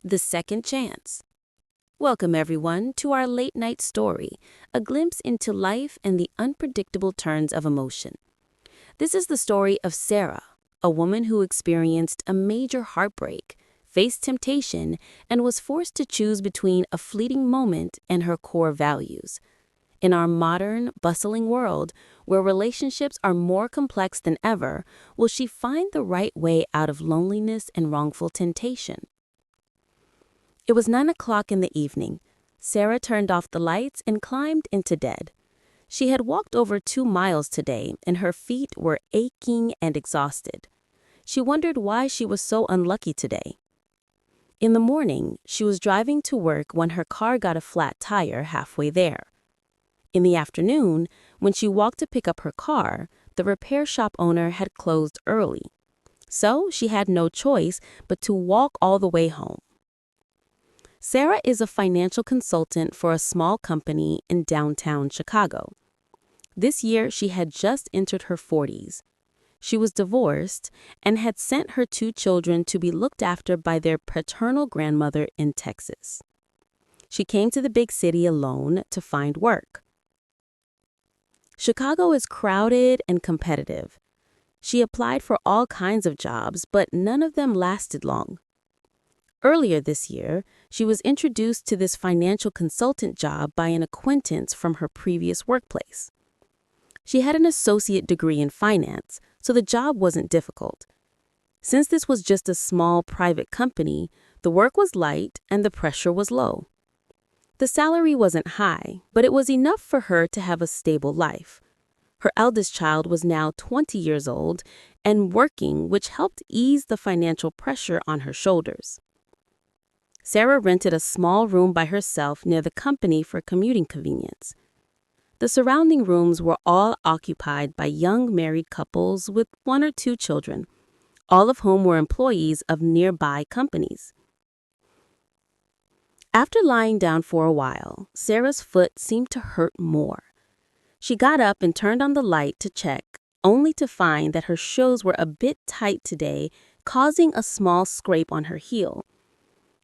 The Second Chance. Welcome, everyone, to our late night story, a glimpse into life and the unpredictable turns of emotion. This is the story of Sarah, a woman who experienced a major heartbreak, faced temptation, and was forced to choose between a fleeting moment and her core values. In our modern, bustling world, where relationships are more complex than ever, will she find the right way out of loneliness and wrongful temptation? It was 9 o'clock in the evening. Sarah turned off the lights and climbed into bed. She had walked over 2 miles today, and her feet were aching and exhausted. She wondered why she was so unlucky today. In the morning, she was driving to work when her car got a flat tire halfway there. In the afternoon, when she walked to pick up her car, the repair shop owner had closed early. So she had no choice but to walk all the way home. Sarah is a financial consultant for a small company in downtown Chicago. This year, she had just entered her 40s. She was divorced and had sent her 2 children to be looked after by their paternal grandmother in Texas. She came to the big city alone to find work. Chicago is crowded and competitive. She applied for all kinds of jobs, but none of them lasted long. Earlier this year, she was introduced to this financial consultant job by an acquaintance from her previous workplace. She had an associate degree in finance, so the job wasn't difficult. Since this was just a small private company, the work was light and the pressure was low. The salary wasn't high, but it was enough for her to have a stable life. Her eldest child was now 20 years old and working, which helped ease the financial pressure on her shoulders. Sarah rented a small room by herself near the company for commuting convenience. The surrounding rooms were all occupied by young married couples with 1 or 2 children, all of whom were employees of nearby companies. After lying down for a while, Sarah's foot seemed to hurt more. She got up and turned on the light to check, only to find that her shoes were a bit tight today, causing a small scrape on her heel.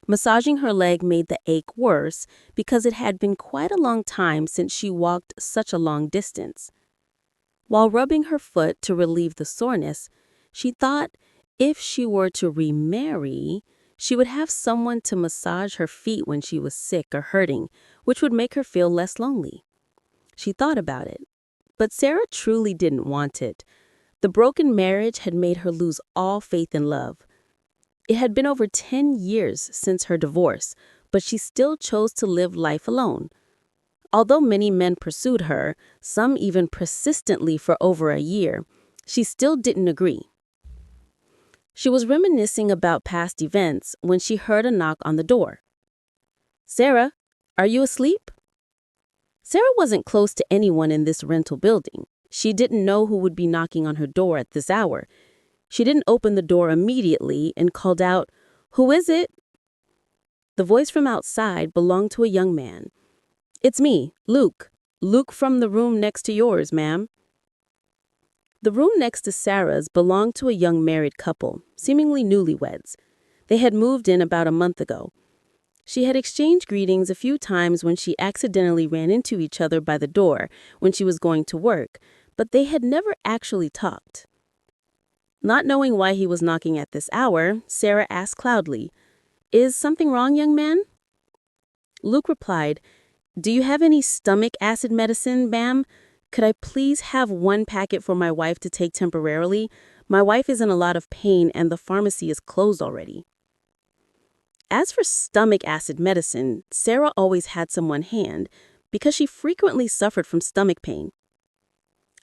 Massaging her leg made the ache worse because it had been quite a long time since she walked such a long distance. While rubbing her foot to relieve the soreness, she thought if she were to remarry, she would have someone to massage her feet when she was sick or hurting, which would make her feel less lonely. She thought about it, but Sarah truly didn't want it. The broken marriage had made her lose all faith in love. It had been over 10 years since her divorce, but she still chose to live life alone. Although many men pursued her, some even persistently for over a year, she still didn't agree. She was reminiscing about past events when she heard a knock on the door. "Sarah, are you asleep?" Sarah wasn't close to anyone in this rental building. She didn't know who would be knocking on her door at this hour. She didn't open the door immediately and called out, "Who is it?" The voice from outside belonged to a young man. "It's me, Luke. Luke from the room next to yours, ma'am." The room next to Sarah's belonged to a young married couple, seemingly newlyweds. They had moved in about a month ago. She had exchanged greetings a few times when she accidentally ran into each other by the door when she was going to work, but they had never actually talked. Not knowing why he was knocking at this hour, Sarah asked loudly, "Is something wrong, young man?" Luke replied, "Do you have any stomach acid medicine, ma'am? Could I please have 1 packet for my wife to take temporarily? My wife is in a lot of pain and the pharmacy is closed already." As for stomach acid medicine, Sarah always had some on hand because she frequently suffered from stomach pain.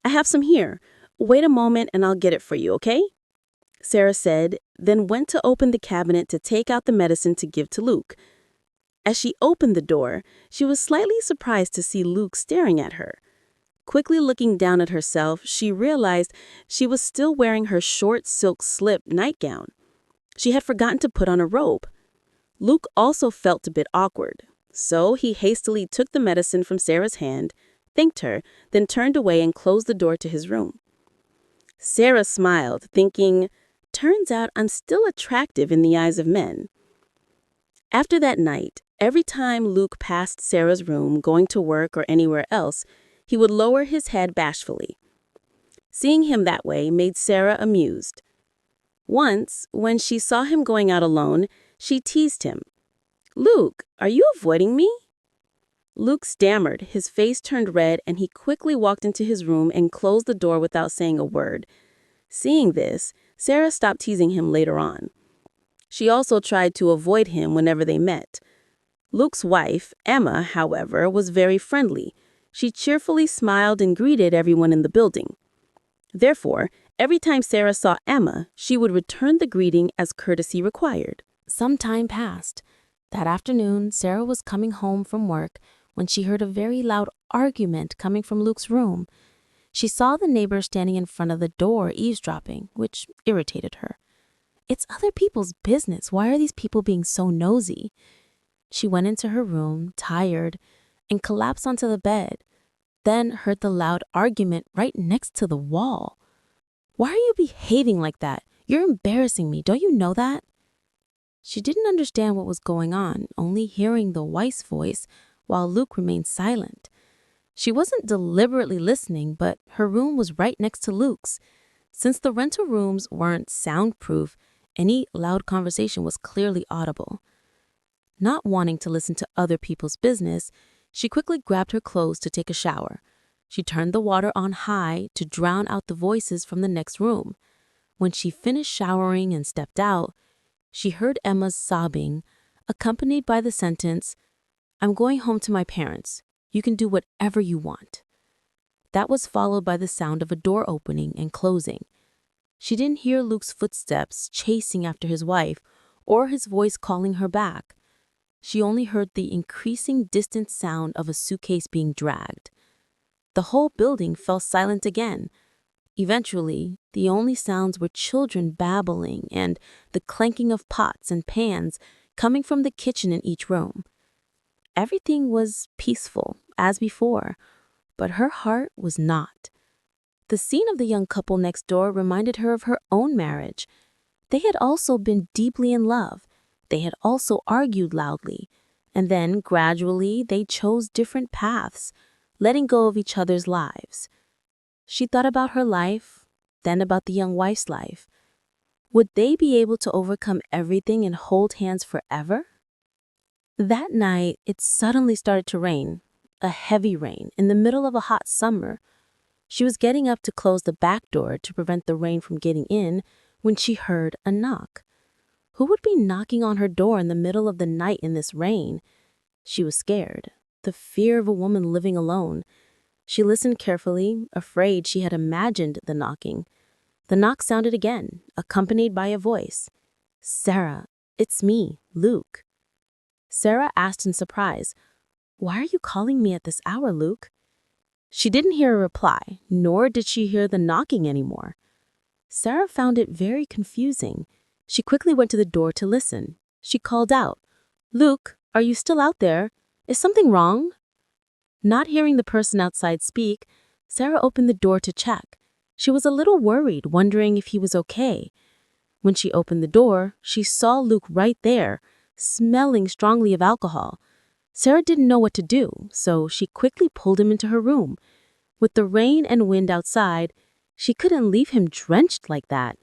"I have some here. Wait a moment and I'll get it for you, okay?" Sarah said, then went to open the cabinet to take out the medicine to give to Luke. As she opened the door, she was slightly surprised to see Luke staring at her. Quickly looking down at herself, she realized she was still wearing her short silk slip nightgown. She had forgotten to put on a robe. Luke also felt a bit awkward, so he hastily took the medicine from Sarah's hand, thanked her, then turned away and closed the door to his room. Sarah smiled, thinking, "Turns out I'm still attractive in the eyes of men." After that night, every time Luke passed Sarah's room going to work or anywhere else, he would lower his head bashfully. Seeing him that way made Sarah amused. Once, when she saw him going out alone, she teased him. "Luke, are you avoiding me?" Luke stammered, his face turned red, and he quickly walked into his room and closed the door without saying a word. Seeing this, Sarah stopped teasing him later on. She also tried to avoid him whenever they met. Luke's wife, Emma, however, was very friendly. She cheerfully smiled and greeted everyone in the building. Therefore, every time Sarah saw Emma, she would return the greeting as courtesy required. Some time passed. That afternoon, Sarah was coming home from work when she heard a very loud argument coming from Luke's room. She saw the neighbor standing in front of the door eavesdropping, which irritated her. It's other people's business. Why are these people being so nosy? She went into her room, tired, and collapsed onto the bed, then heard the loud argument right next to the wall. "Why are you behaving like that? You're embarrassing me. Don't you know that?" She didn't understand what was going on, only hearing the wife's voice while Luke remained silent. She wasn't deliberately listening, but her room was right next to Luke's. Since the rental rooms weren't soundproof, any loud conversation was clearly audible. Not wanting to listen to other people's business, she quickly grabbed her clothes to take a shower. She turned the water on high to drown out the voices from the next room. When she finished showering and stepped out, she heard Emma's sobbing, accompanied by the sentence, "I'm going home to my parents. You can do whatever you want." That was followed by the sound of a door opening and closing. She didn't hear Luke's footsteps chasing after his wife or his voice calling her back. She only heard the increasing distant sound of a suitcase being dragged. The whole building fell silent again. Eventually, the only sounds were children babbling and the clanking of pots and pans coming from the kitchen in each room. Everything was peaceful, as before, but her heart was not. The scene of the young couple next door reminded her of her own marriage. They had also been deeply in love. They had also argued loudly. And then, gradually, they chose different paths, letting go of each other's lives. She thought about her life, then about the young wife's life. Would they be able to overcome everything and hold hands forever? That night, it suddenly started to rain, a heavy rain, in the middle of a hot summer. She was getting up to close the back door to prevent the rain from getting in when she heard a knock. Who would be knocking on her door in the middle of the night in this rain? She was scared, the fear of a woman living alone. She listened carefully, afraid she had imagined the knocking. The knock sounded again, accompanied by a voice. "Sarah, it's me, Luke." Sarah asked in surprise, "Why are you calling me at this hour, Luke?" She didn't hear a reply, nor did she hear the knocking anymore. Sarah found it very confusing. She quickly went to the door to listen. She called out, "Luke, are you still out there? Is something wrong?" Not hearing the person outside speak, Sarah opened the door to check. She was a little worried, wondering if he was okay. When she opened the door, she saw Luke right there, smelling strongly of alcohol. Sarah didn't know what to do, so she quickly pulled him into her room. With the rain and wind outside, she couldn't leave him drenched like that.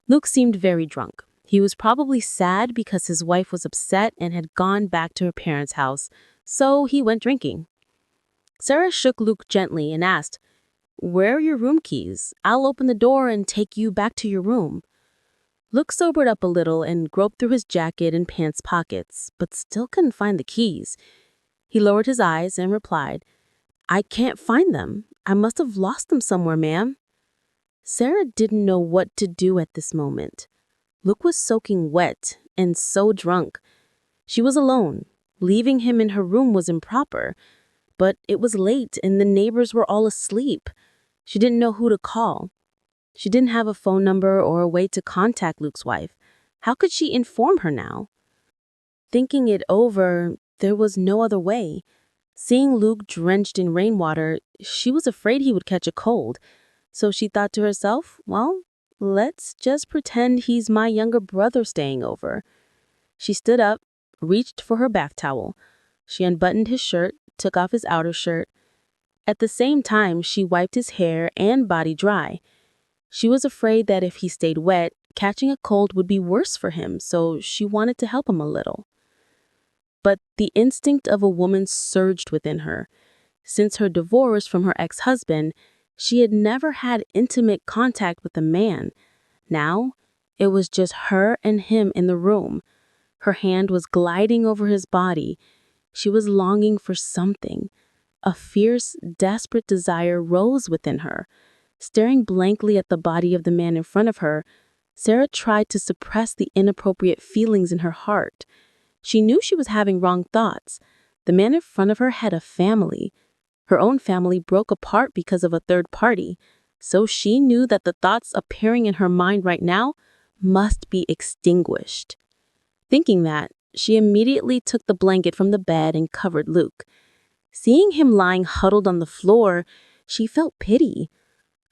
Luke seemed very drunk. He was probably sad because his wife was upset and had gone back to her parents' house, so he went drinking. Sarah shook Luke gently and asked, "Where are your room keys? I'll open the door and take you back to your room." Luke sobered up a little and groped through his jacket and pants pockets, but still couldn't find the keys. He lowered his eyes and replied, "I can't find them. I must have lost them somewhere, ma'am." Sarah didn't know what to do at this moment. Luke was soaking wet and so drunk. She was alone. Leaving him in her room was improper. But it was late and the neighbors were all asleep. She didn't know who to call. She didn't have a phone number or a way to contact Luke's wife. How could she inform her now? Thinking it over, there was no other way. Seeing Luke drenched in rainwater, she was afraid he would catch a cold. So she thought to herself, well, let's just pretend he's my younger brother staying over. She stood up, reached for her bath towel. She unbuttoned his shirt, took off his outer shirt. At the same time, she wiped his hair and body dry. She was afraid that if he stayed wet, catching a cold would be worse for him, so she wanted to help him a little. But the instinct of a woman surged within her. Since her divorce from her ex-husband, she had never had intimate contact with a man. Now, it was just her and him in the room. Her hand was gliding over his body. She was longing for something. A fierce, desperate desire rose within her. Staring blankly at the body of the man in front of her, Sarah tried to suppress the inappropriate feelings in her heart. She knew she was having wrong thoughts. The man in front of her had a family. Her own family broke apart because of a third party, so she knew that the thoughts appearing in her mind right now must be extinguished. Thinking that, she immediately took the blanket from the bed and covered Luke. Seeing him lying huddled on the floor, she felt pity.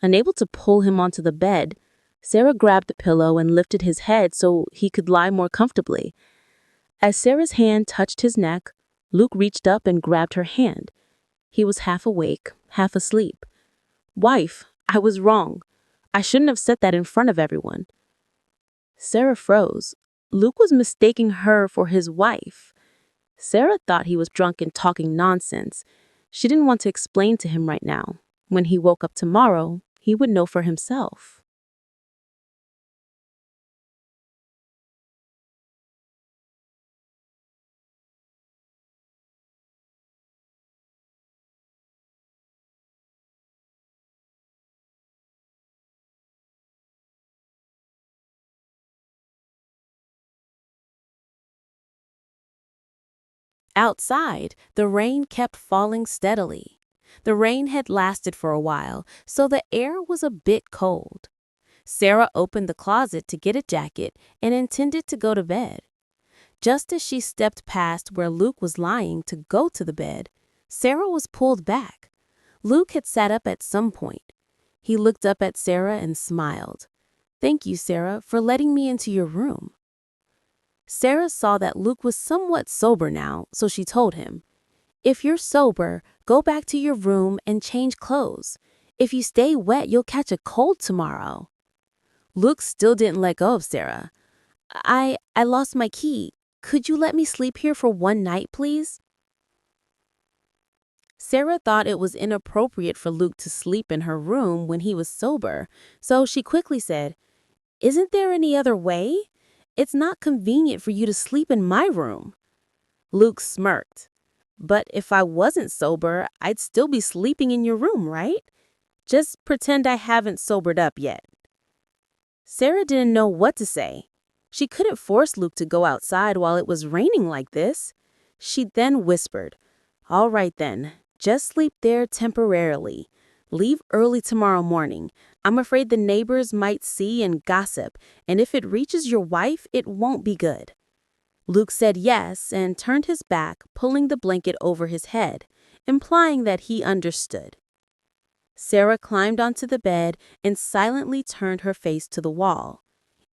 Unable to pull him onto the bed, Sarah grabbed the pillow and lifted his head so he could lie more comfortably. As Sarah's hand touched his neck, Luke reached up and grabbed her hand. He was half awake, half asleep. "Wife, I was wrong. I shouldn't have said that in front of everyone." Sarah froze. Luke was mistaking her for his wife. Sarah thought he was drunk and talking nonsense. She didn't want to explain to him right now. When he woke up tomorrow, he would know for himself. Outside, the rain kept falling steadily. The rain had lasted for a while, so the air was a bit cold. Sarah opened the closet to get a jacket and intended to go to bed. Just as she stepped past where Luke was lying to go to the bed, Sarah was pulled back. Luke had sat up at some point. He looked up at Sarah and smiled. "Thank you, Sarah, for letting me into your room." Sarah saw that Luke was somewhat sober now, so she told him, "If you're sober, go back to your room and change clothes. If you stay wet, you'll catch a cold tomorrow." Luke still didn't let go of Sarah. I lost my key. Could you let me sleep here for one night, please?" Sarah thought it was inappropriate for Luke to sleep in her room when he was sober, so she quickly said, "Isn't there any other way? It's not convenient for you to sleep in my room." Luke smirked. "But if I wasn't sober, I'd still be sleeping in your room, right? Just pretend I haven't sobered up yet." Sarah didn't know what to say. She couldn't force Luke to go outside while it was raining like this. She then whispered, "All right then, just sleep there temporarily. Leave early tomorrow morning. I'm afraid the neighbors might see and gossip, and if it reaches your wife, it won't be good." Luke said yes and turned his back, pulling the blanket over his head, implying that he understood. Sarah climbed onto the bed and silently turned her face to the wall.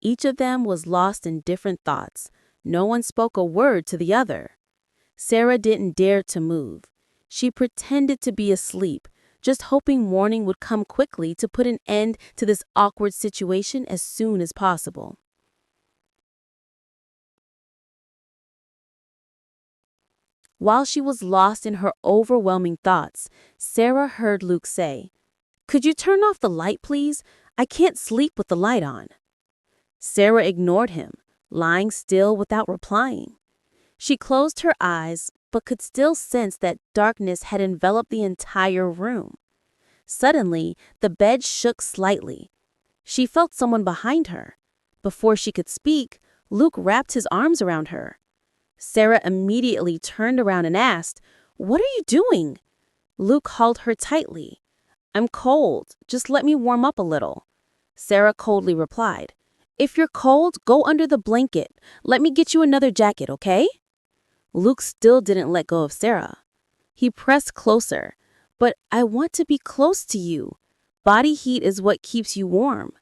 Each of them was lost in different thoughts. No one spoke a word to the other. Sarah didn't dare to move. She pretended to be asleep, just hoping morning would come quickly to put an end to this awkward situation as soon as possible. While she was lost in her overwhelming thoughts, Sarah heard Luke say, "Could you turn off the light, please? I can't sleep with the light on." Sarah ignored him, lying still without replying. She closed her eyes, but could still sense that darkness had enveloped the entire room. Suddenly, the bed shook slightly. She felt someone behind her. Before she could speak, Luke wrapped his arms around her. Sarah immediately turned around and asked, "What are you doing?" Luke held her tightly. "I'm cold. Just let me warm up a little." Sarah coldly replied, "If you're cold, go under the blanket. Let me get you another jacket, okay?" Luke still didn't let go of Sarah. He pressed closer. "But I want to be close to you. Body heat is what keeps you warm."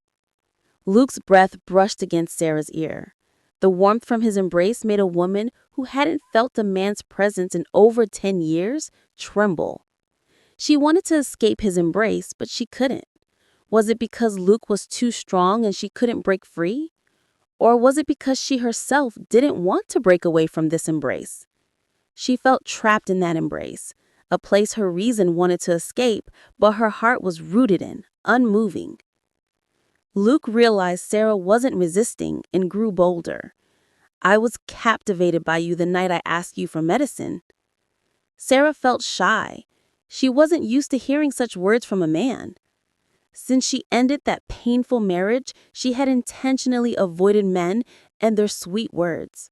Luke's breath brushed against Sarah's ear. The warmth from his embrace made a woman who hadn't felt a man's presence in over 10 years tremble. She wanted to escape his embrace, but she couldn't. Was it because Luke was too strong and she couldn't break free? Or was it because she herself didn't want to break away from this embrace? She felt trapped in that embrace, a place her reason wanted to escape, but her heart was rooted in, unmoving. Luke realized Sarah wasn't resisting and grew bolder. I was captivated by you the night I asked you for medicine. Sarah felt shy. She wasn't used to hearing such words from a man. Since she ended that painful marriage, she had intentionally avoided men and their sweet words.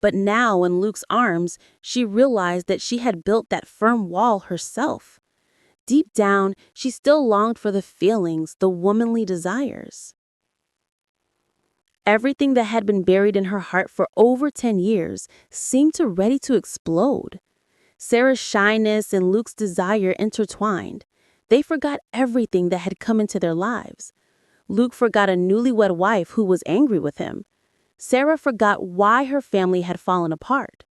But now, in Luke's arms, she realized that she had built that firm wall herself. Deep down, she still longed for the feelings, the womanly desires. Everything that had been buried in her heart for over 10 years seemed ready to explode. Sarah's shyness and Luke's desire intertwined. They forgot everything that had come into their lives. Luke forgot a newlywed wife who was angry with him. Sarah forgot why her family had fallen apart.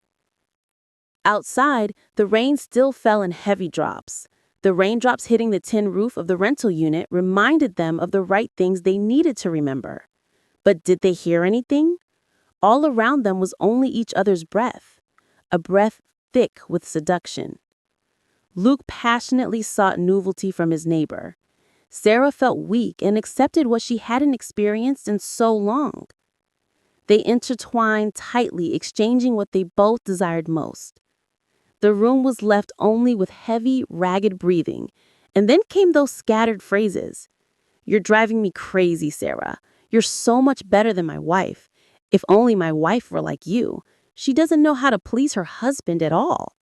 Outside, the rain still fell in heavy drops. The raindrops hitting the tin roof of the rental unit reminded them of the right things they needed to remember. But did they hear anything? All around them was only each other's breath, a breath thick with seduction. Luke passionately sought novelty from his neighbor. Sarah felt weak and accepted what she hadn't experienced in so long. They intertwined tightly, exchanging what they both desired most. The room was left only with heavy, ragged breathing, and then came those scattered phrases. "You're driving me crazy, Sarah. You're so much better than my wife. If only my wife were like you. She doesn't know how to please her husband at all."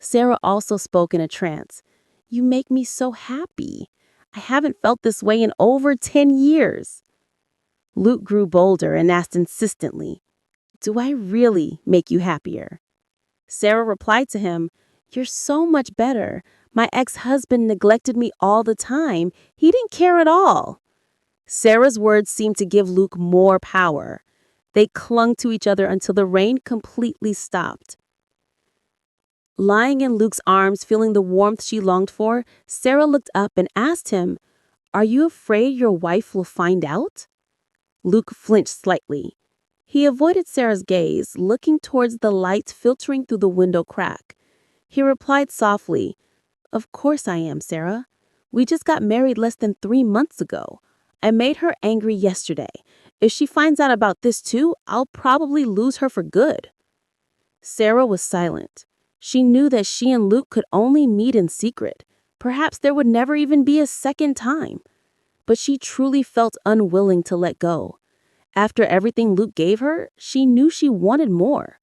Sarah also spoke in a trance. "You make me so happy. I haven't felt this way in over 10 years. Luke grew bolder and asked insistently, "Do I really make you happier?" Sarah replied to him, "You're so much better. My ex-husband neglected me all the time. He didn't care at all." Sarah's words seemed to give Luke more power. They clung to each other until the rain completely stopped. Lying in Luke's arms, feeling the warmth she longed for, Sarah looked up and asked him, "Are you afraid your wife will find out?" Luke flinched slightly. He avoided Sarah's gaze, looking towards the light filtering through the window crack. He replied softly, "Of course I am, Sarah. We just got married less than 3 months ago. I made her angry yesterday. If she finds out about this too, I'll probably lose her for good." Sarah was silent. She knew that she and Luke could only meet in secret. Perhaps there would never even be a second time. But she truly felt unwilling to let go. After everything Luke gave her, she knew she wanted more.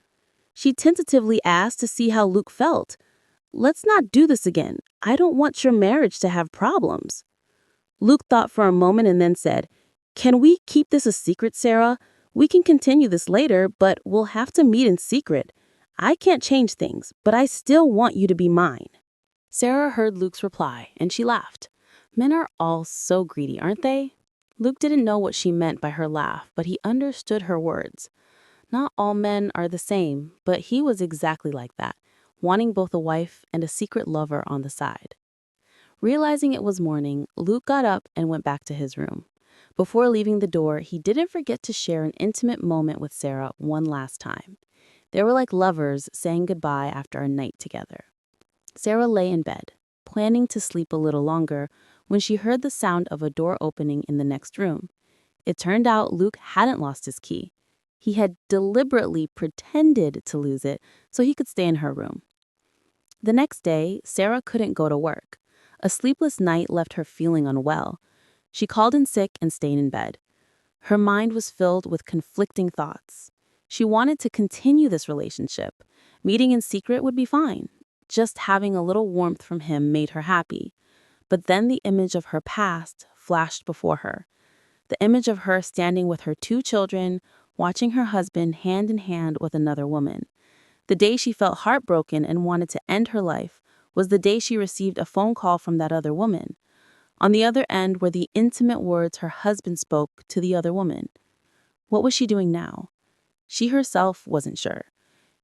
She tentatively asked to see how Luke felt. "Let's not do this again. I don't want your marriage to have problems." Luke thought for a moment and then said, "Can we keep this a secret, Sarah? We can continue this later, but we'll have to meet in secret. I can't change things, but I still want you to be mine." Sarah heard Luke's reply, and she laughed. Men are all so greedy, aren't they? Luke didn't know what she meant by her laugh, but he understood her words. Not all men are the same, but he was exactly like that, wanting both a wife and a secret lover on the side. Realizing it was morning, Luke got up and went back to his room. Before leaving the door, he didn't forget to share an intimate moment with Sarah one last time. They were like lovers saying goodbye after a night together. Sarah lay in bed, planning to sleep a little longer, when she heard the sound of a door opening in the next room. It turned out Luke hadn't lost his key. He had deliberately pretended to lose it so he could stay in her room. The next day, Sarah couldn't go to work. A sleepless night left her feeling unwell. She called in sick and stayed in bed. Her mind was filled with conflicting thoughts. She wanted to continue this relationship. Meeting in secret would be fine. Just having a little warmth from him made her happy. But then the image of her past flashed before her. The image of her standing with her 2 children, watching her husband hand in hand with another woman. The day she felt heartbroken and wanted to end her life was the day she received a phone call from that other woman. On the other end were the intimate words her husband spoke to the other woman. What was she doing now? She herself wasn't sure.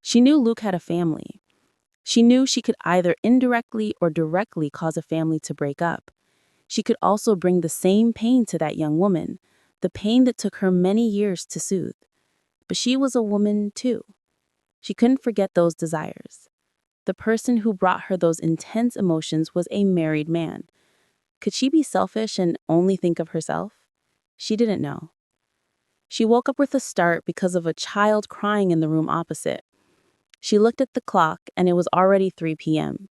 She knew Luke had a family. She knew she could either indirectly or directly cause a family to break up. She could also bring the same pain to that young woman, the pain that took her many years to soothe. But she was a woman too. She couldn't forget those desires. The person who brought her those intense emotions was a married man. Could she be selfish and only think of herself? She didn't know. She woke up with a start because of a child crying in the room opposite. She looked at the clock and it was already 3 p.m.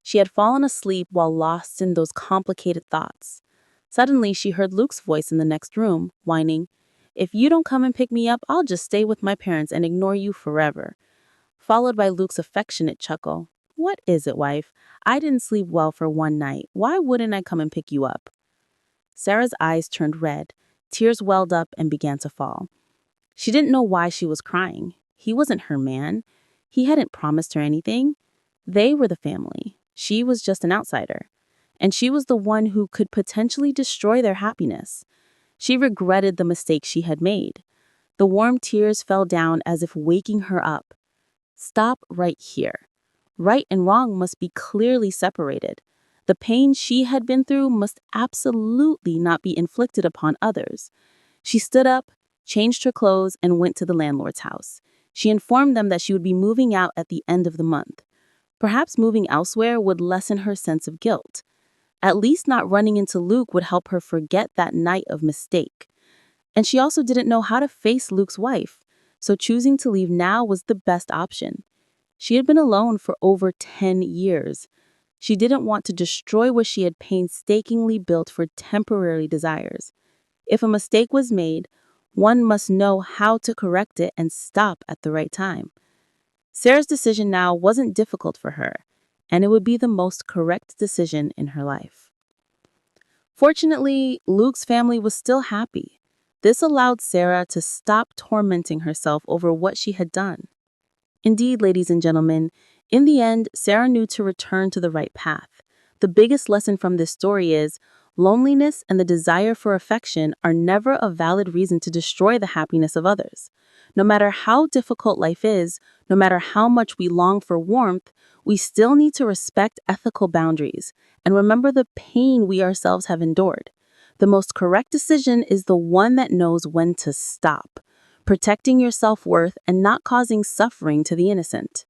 She had fallen asleep while lost in those complicated thoughts. Suddenly, she heard Luke's voice in the next room, whining, "If you don't come and pick me up, I'll just stay with my parents and ignore you forever." Followed by Luke's affectionate chuckle, "What is it, wife? I didn't sleep well for one night. Why wouldn't I come and pick you up?" Sarah's eyes turned red. Tears welled up and began to fall. She didn't know why she was crying. He wasn't her man. He hadn't promised her anything. They were the family. She was just an outsider. And she was the one who could potentially destroy their happiness. She regretted the mistake she had made. The warm tears fell down as if waking her up. Stop right here. Right and wrong must be clearly separated. The pain she had been through must absolutely not be inflicted upon others. She stood up, changed her clothes, and went to the landlord's house. She informed them that she would be moving out at the end of the month. Perhaps moving elsewhere would lessen her sense of guilt. At least not running into Luke would help her forget that night of mistake. And she also didn't know how to face Luke's wife, so choosing to leave now was the best option. She had been alone for over 10 years. She didn't want to destroy what she had painstakingly built for temporary desires. If a mistake was made, one must know how to correct it and stop at the right time. Sarah's decision now wasn't difficult for her, and it would be the most correct decision in her life. Fortunately, Luke's family was still happy. This allowed Sarah to stop tormenting herself over what she had done. Indeed, ladies and gentlemen, in the end, Sarah knew to return to the right path. The biggest lesson from this story is loneliness and the desire for affection are never a valid reason to destroy the happiness of others. No matter how difficult life is, no matter how much we long for warmth, we still need to respect ethical boundaries and remember the pain we ourselves have endured. The most correct decision is the one that knows when to stop, protecting your self-worth and not causing suffering to the innocent.